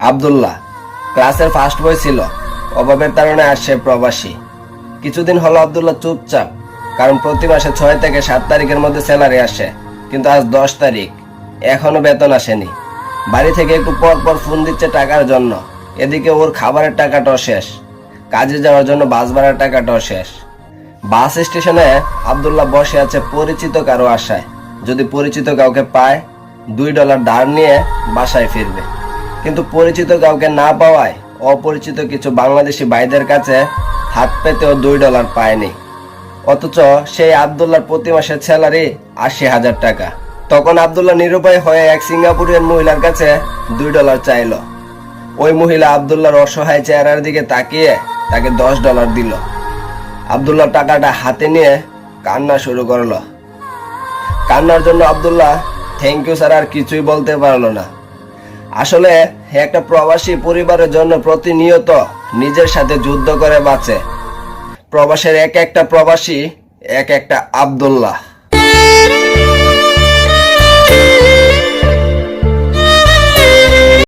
আব্দুল্লাহ ক্লাসের first boy ছিল, অভাবের কারণে আসছে প্রবাসী। কিছুদিন হলো আব্দুল্লাহ চুপচাপ, কারণ প্রতি মাসে 6 থেকে 7 তারিখের মধ্যে স্যালারি আসে, কিন্তু আজ 10 তারিখ, এখনো বেতন আসেনি। বাড়ি থেকে একটু পর পর ফোন দিচ্ছে টাকার জন্য, এদিকে ওর খাবারের টাকাটাও শেষ, কাজে যাওয়ার জন্য বাস ভাড়ার টাকাটাও শেষ। বাস স্টেশনে আব্দুল্লাহ বসে আছে পরিচিত কারো আশায়, যদি পরিচিত কাউকে পায় $2 ধার নিয়ে বাসায় ফিরবে। কিন্তু পরিচিত কাউকে না পাওয়ায় অপরিচিত কিছু বাংলাদেশি ভাইদের কাছে হাত পেতেও $2 পায়নি। অথচ সেই আব্দুল্লাহর প্রতি মাসের স্যালারি 80,000 টাকা। তখন আব্দুল্লাহ নিরুপায় হয়ে এক সিঙ্গাপুরের মহিলার কাছে $2 চাইল। ওই মহিলা আব্দুল্লাহর অসহায় চেহারার দিকে তাকিয়ে তাকে $10 দিল। আব্দুল্লাহ টাকাটা হাতে নিয়ে কান্না শুরু করলো। কান্নার জন্য আব্দুল্লাহ থ্যাংক ইউ স্যার আর কিছুই বলতে পারলো না। আসলে একটা প্রবাসী পরিবারের জন্য প্রতিনিয়ত নিজের সাথে যুদ্ধ করে বাঁচে। প্রবাসের এক একটা প্রবাসী এক একটা আব্দুল্লাহ।